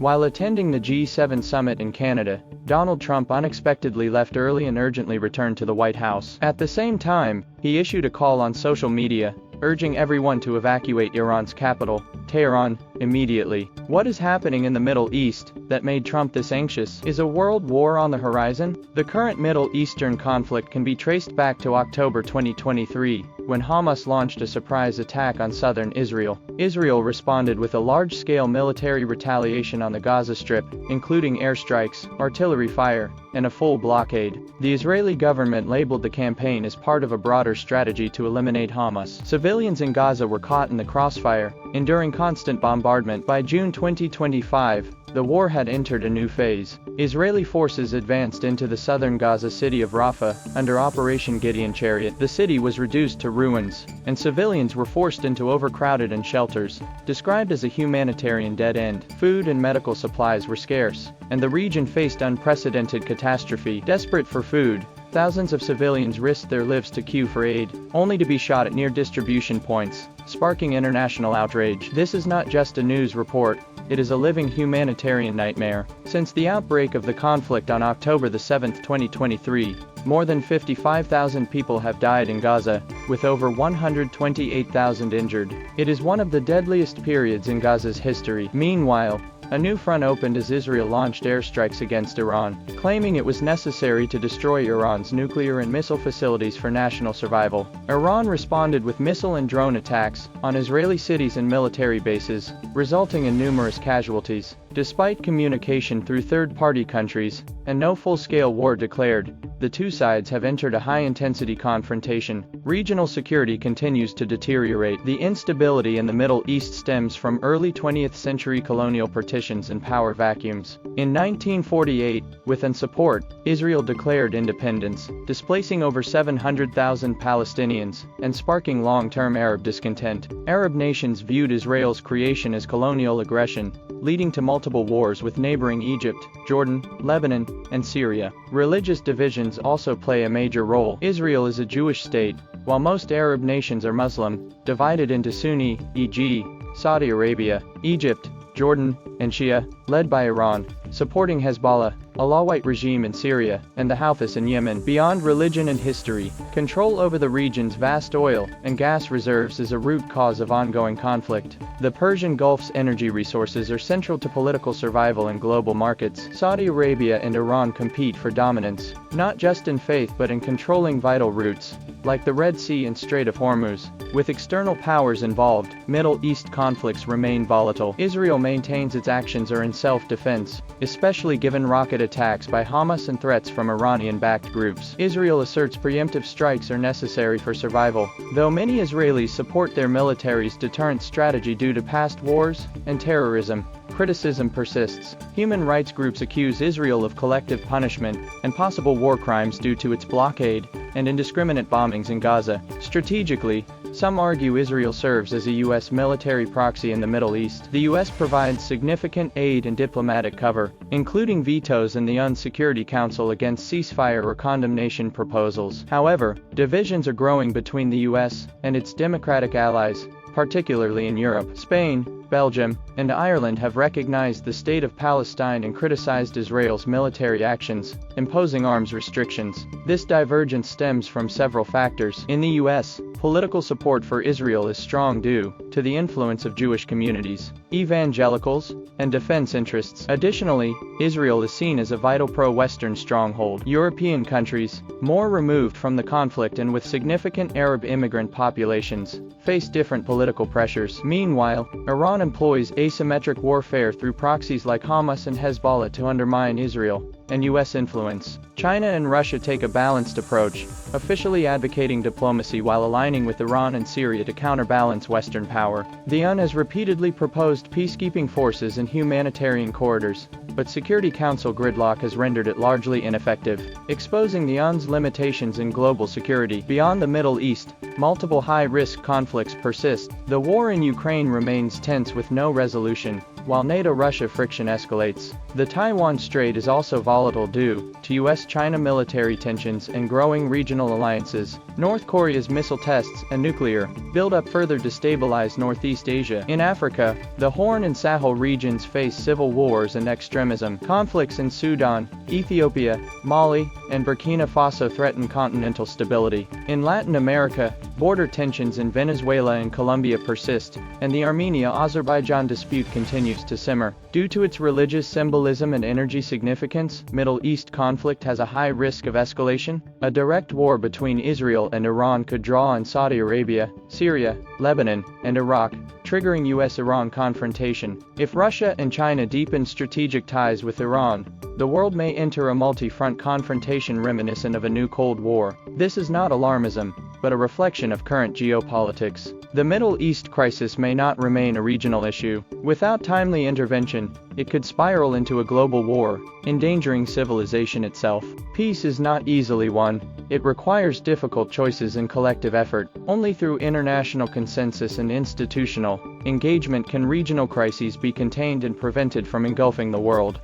While attending the G7 summit in Canada, Donald Trump unexpectedly left early and urgently returned to the White House. At the same time, he issued a call on social media, urging everyone to evacuate Iran's capital, Tehran, immediately. What is happening in the Middle East that made Trump this anxious? Is a world war on the horizon? The current Middle Eastern conflict can be traced back to October 2023, when Hamas launched a surprise attack on southern Israel. Israel responded with a large-scale military retaliation on the Gaza Strip, including airstrikes, artillery fire, and a full blockade. The Israeli government labeled the campaign as part of a broader strategy to eliminate Hamas. Civilians in Gaza were caught in the crossfire, enduring constant bombardment. By June 2025, the war had entered a new phase. Israeli forces advanced into the southern Gaza city of Rafah under Operation Gideon Chariot. The city was reduced to ruins, and civilians were forced into overcrowded and shelters, described as a humanitarian dead end. Food and medical supplies were scarce, and the region faced unprecedented catastrophe. Desperate for food, thousands of civilians risked their lives to queue for aid, only to be shot at near distribution points, sparking international outrage. This is not just a news report, it is a living humanitarian nightmare. Since the outbreak of the conflict on October 7, 2023, more than 55,000 people have died in Gaza, with over 128,000 injured. It is one of the deadliest periods in Gaza's history. Meanwhile, a new front opened as Israel launched airstrikes against Iran, claiming it was necessary to destroy Iran's nuclear and missile facilities for national survival. Iran responded with missile and drone attacks on Israeli cities and military bases, resulting in numerous casualties. Despite communication through third-party countries, and no full-scale war declared, the two sides have entered a high-intensity confrontation. Regional security continues to deteriorate. The instability in the Middle East stems from early 20th century colonial partitions and power vacuums. In 1948, with and support, Israel declared independence, displacing over 700,000 Palestinians, and sparking long-term Arab discontent. Arab nations viewed Israel's creation as colonial aggression, leading to multiple wars with neighboring Egypt, Jordan, Lebanon, and Syria. Religious divisions also play a major role. Israel is a Jewish state, while most Arab nations are Muslim, divided into Sunni, e.g., Saudi Arabia, Egypt, Jordan, and Shia, led by Iran, supporting Hezbollah, a Alawite regime in Syria, and the Houthis in Yemen. Beyond religion and history, control over the region's vast oil and gas reserves is a root cause of ongoing conflict. The Persian Gulf's energy resources are central to political survival in global markets. Saudi Arabia and Iran compete for dominance, not just in faith but in controlling vital routes, like the Red Sea and Strait of Hormuz. With external powers involved, Middle East conflicts remain volatile. Israel maintains its actions are in self-defense, especially given rocket attacks by Hamas and threats from Iranian-backed groups. Israel asserts preemptive strikes are necessary for survival, though many Israelis support their military's deterrent strategy due to past wars and terrorism. Criticism persists. Human rights groups accuse Israel of collective punishment and possible war crimes due to its blockade and indiscriminate bombings in Gaza. Strategically, some argue Israel serves as a U.S. military proxy in the Middle East. The U.S. provides significant aid and diplomatic cover, including vetoes in the UN Security Council against ceasefire or condemnation proposals. However, divisions are growing between the U.S. and its democratic allies, particularly in Europe. Spain, Belgium, and Ireland have recognized the state of Palestine and criticized Israel's military actions, imposing arms restrictions. This divergence stems from several factors. In the U.S., political support for Israel is strong due to the influence of Jewish communities, evangelicals, and defense interests. Additionally, Israel is seen as a vital pro-Western stronghold. European countries, more removed from the conflict and with significant Arab immigrant populations, face different political pressures. Meanwhile, Iran employs asymmetric warfare through proxies like Hamas and Hezbollah to undermine Israel and U.S. influence. China and Russia take a balanced approach, officially advocating diplomacy while aligning with Iran and Syria to counterbalance Western power. The UN has repeatedly proposed peacekeeping forces and humanitarian corridors, but Security Council gridlock has rendered it largely ineffective, exposing the UN's limitations in global security. Beyond the Middle East, multiple high-risk conflicts persist. The war in Ukraine remains tense with no resolution, while NATO-Russia friction escalates. The Taiwan Strait is also volatile due to US-China military tensions and growing regional alliances. North Korea's missile tests and nuclear buildup further destabilize Northeast Asia. In Africa, the Horn and Sahel regions face civil wars and extremism. Conflicts in Sudan, Ethiopia, Mali, and Burkina Faso threaten continental stability. In Latin America, border tensions in Venezuela and Colombia persist, and the Armenia-Azerbaijan dispute continues to simmer. Due to its religious symbolism and energy significance, Middle East conflict has a high risk of escalation. A direct war between Israel and Iran could draw on Saudi Arabia, Syria, Lebanon, and Iraq, triggering US-Iran confrontation. If Russia and China deepen strategic ties with Iran, the world may enter a multi-front confrontation reminiscent of a new Cold War. This is not alarmism, but a reflection of current geopolitics. The Middle East crisis may not remain a regional issue. Without timely intervention, it could spiral into a global war, endangering civilization itself. Peace is not easily won. It requires difficult choices and collective effort. Only through international consensus and institutional engagement can regional crises be contained and prevented from engulfing the world.